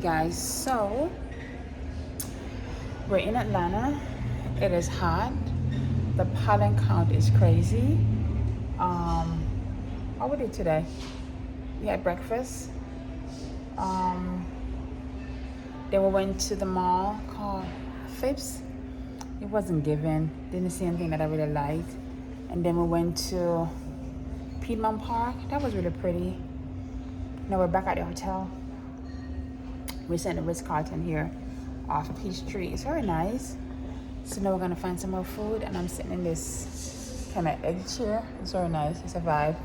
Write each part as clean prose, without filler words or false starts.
Guys, so we're in Atlanta. It is hot. The pollen count is crazy. What we did today? We had breakfast. Then we went to the mall called Phipps. It wasn't given. Didn't see anything that I really liked. And then we went to Piedmont Park. That was really pretty. Now we're back at the hotel. We sent the Ritz-Carlton here off Peachtree. It's very nice. So now we're gonna find some more food, and I'm sitting in this kind of egg chair. It's very nice. It's a vibe.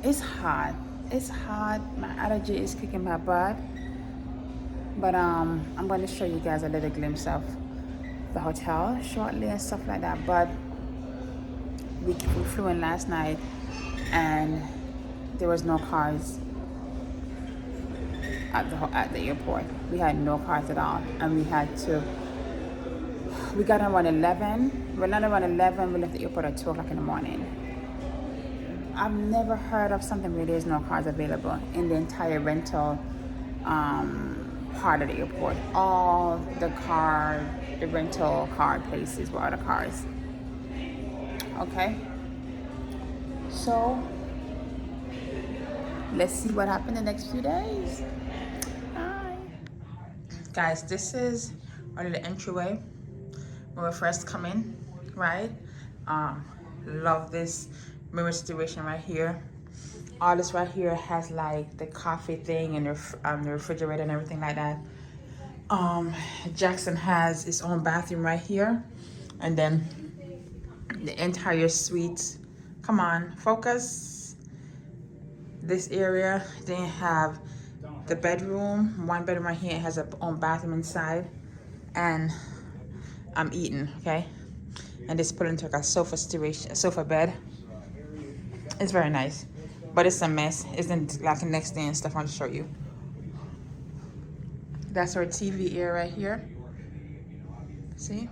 It's hot. It's hot. My allergy is kicking my butt. But I'm going to show you guys a little glimpse of the hotel shortly and stuff like that. But we flew in last night, and there was no cars at the airport. We had no cars at all, and we got on around 11. We landed around 11. We left the airport at 2 o'clock in the morning. I've never heard of something where there's no cars available in the entire rental part of the airport. All the rental car places were out of cars. Okay, so let's see what happened the next few days. Bye. Guys, this is our little entryway when we first come in, right? Love this mirror situation right here. All this right here has like the coffee thing and the refrigerator and everything like that. Jackson has his own bathroom right here, and then the entire suite. Come on, focus. This area, they have the bedroom. One bedroom right here has its own bathroom inside, and I'm eating, okay? And this put into like a sofa bed. It's very nice, but it's a mess. Isn't like the next day and stuff. I'll show you. That's our TV area right here. See?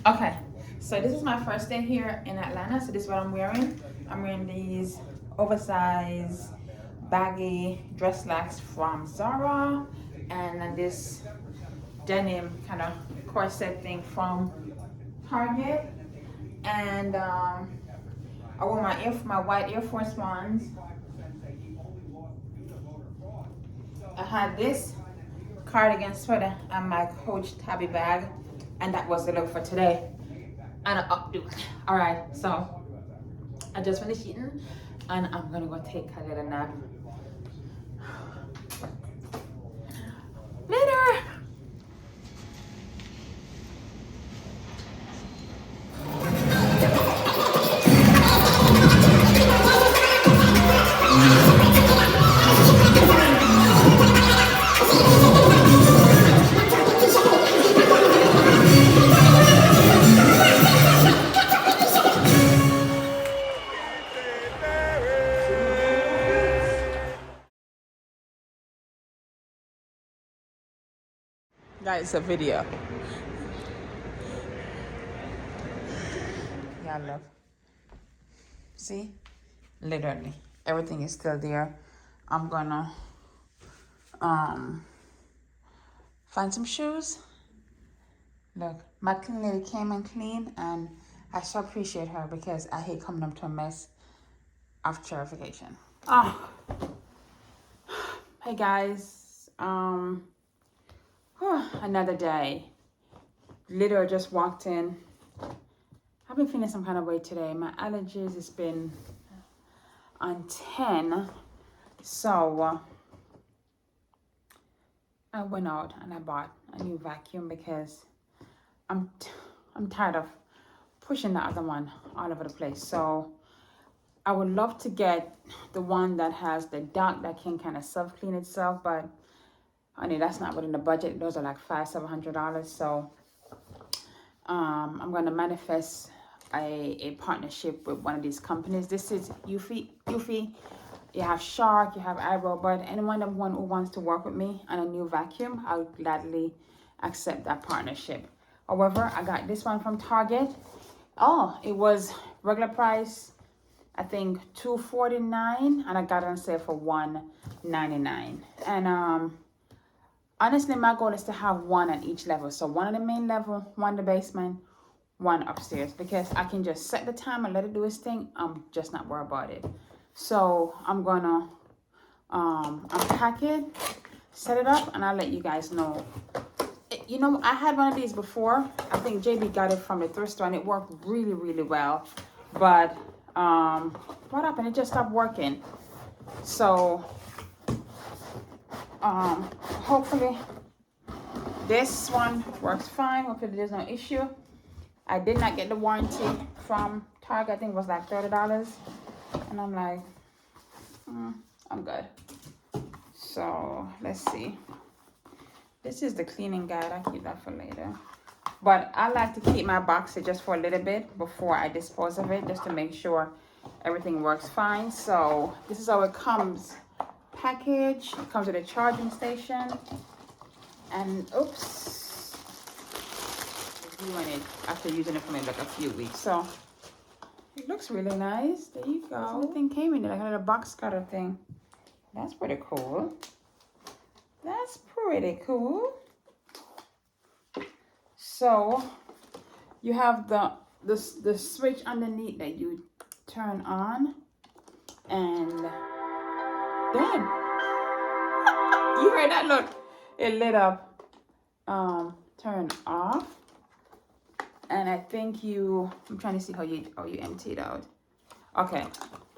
Okay, so this is my first day here in Atlanta. So this is what I'm wearing. I'm wearing these oversized baggy dress slacks from Zara, and then this denim kind of corset thing from Target. And I wore my white Air Force Ones. I had this cardigan sweater and my Coach Tabby bag, and that was the look for today. And all right, so I just finished eating, and I'm gonna go take a little nap. Later. Guys, a video. Yeah, love. See? Literally. Everything is still there. I'm gonna find some shoes. Look, my clean lady came and cleaned, and I so appreciate her because I hate coming up to a mess of verification. Hey guys, another day. Literally just walked in. I've been feeling some kind of way today. My allergies has been on 10. So I went out and I bought a new vacuum because I'm tired of pushing the other one all over the place. So I would love to get the one that has the dock that can kind of self-clean itself, but honey, that's not within the budget. Those are like $500-700. So I'm going to manifest a partnership with one of these companies. This is Eufy. You have Shark, you have iRobot. Anyone who wants to work with me on a new vacuum, I'll gladly accept that partnership. However, I got this one from Target. Oh, it was regular price, I think $249, and I got it on sale for $199. And Honestly, my goal is to have one at each level. So one on the main level, one in the basement, one upstairs, because I can just set the time and let it do its thing. I'm just not worried about it. So I'm gonna unpack it, set it up, and I'll let you guys know. You know, I had one of these before. I think JB got it from the thrift store and it worked really, really well. But what happened? It just stopped working. So hopefully this one works fine. Hopefully there's no issue. I did not get the warranty from Target. I think it was like $30. And I'm like, I'm good. So let's see. This is the cleaning guide. I'll keep that for later. But I like to keep my boxes just for a little bit before I dispose of it, just to make sure everything works fine. So this is how it comes packaged. It comes with a charging station. And oops, doing it after using it for maybe like a few weeks. So it looks really nice. There you go. The thing came in there, like a little box cutter thing. That's pretty cool. That's pretty cool. So you have the switch underneath that you turn on, and then you heard that? Look, it lit up. Turn off, and I think I'm trying to see how you empty it out. Okay,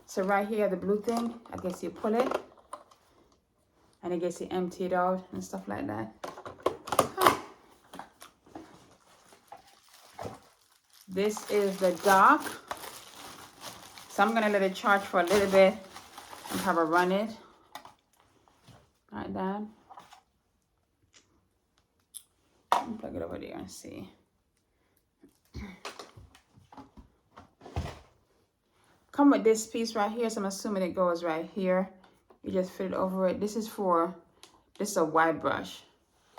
so right here the blue thing, I guess you pull it, and it gets you emptied out and stuff like that. This is the dock. So I'm gonna let it charge for a little bit and have her run it like that. Plug it over there and see. Come with this piece right here, so I'm assuming it goes right here. You just fit it over it. This is a white brush.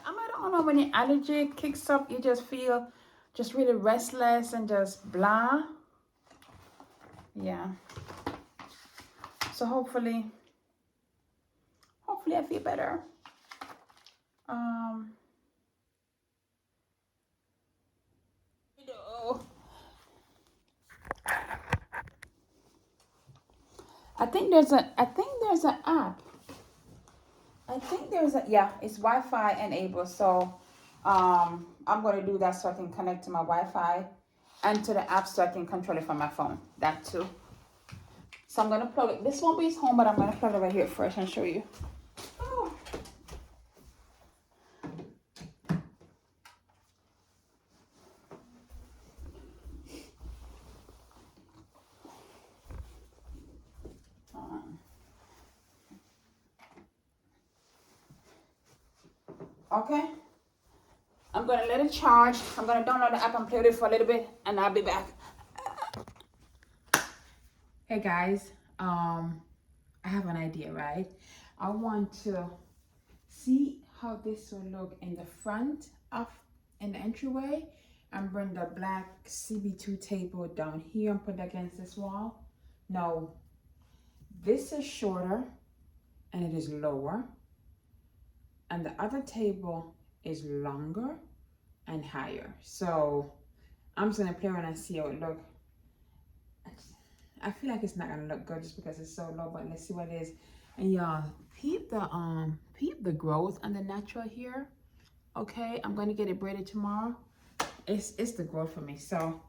I don't know, when your allergy kicks up, you just feel just really restless and just blah. Yeah. So hopefully I feel better. I think there's an app. Yeah, it's Wi-Fi enabled. So I'm going to do that so I can connect to my Wi-Fi and to the app so I can control it from my phone. That too. So I'm going to plug it. This won't be his home, but I'm going to plug it right here first and show you. Oh. Okay. I'm going to let it charge. I'm going to download the app and play with it for a little bit, and I'll be back. Hey guys, I have an idea, right? I want to see how this will look in the front of in the entryway, and bring the black CB2 table down here and put it against this wall. No, this is shorter and it is lower, and the other table is longer and higher. So I'm just gonna play around and see how it looks. I feel like it's not gonna look good just because it's so low, but let's see what it is. And y'all, peep the growth on the natural here. Okay, I'm gonna get it braided tomorrow. It's the growth for me. So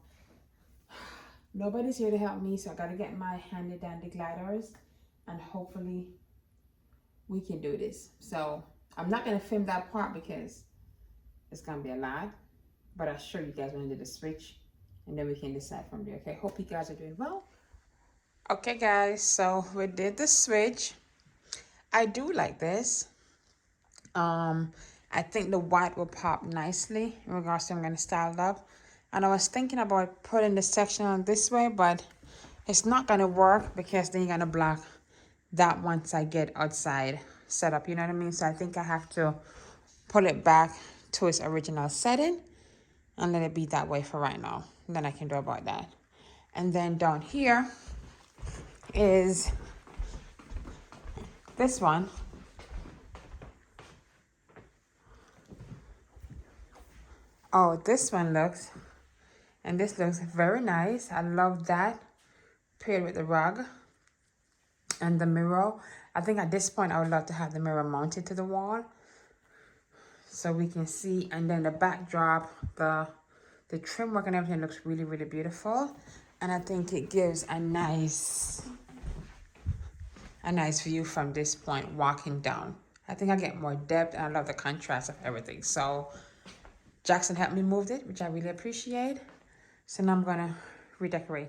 nobody's here to help me, so I gotta get my handy dandy gliders, and hopefully we can do this. So I'm not gonna film that part because it's gonna be a lot, but I'll show you guys when I do the switch, and then we can decide from there. Okay, hope you guys are doing well. Okay guys, so we did the switch. I do like this. I think the white will pop nicely in regards to I'm gonna style it up. And I was thinking about putting the section on this way, but it's not gonna work because then you're gonna block that once I get outside set up, you know what I mean? So I think I have to pull it back to its original setting and let it be that way for right now. And then I can do about that. And then down here is this one. Oh, this one looks, and this looks very nice. I love that. Paired with the rug and the mirror. I think at this point I would love to have the mirror mounted to the wall so we can see. And then the backdrop, the trim work and everything looks really, really beautiful. And I think it gives a nice view from this point walking down. I think I get more depth, and I love the contrast of everything. So Jackson helped me move it, which I really appreciate. So now I'm gonna redecorate.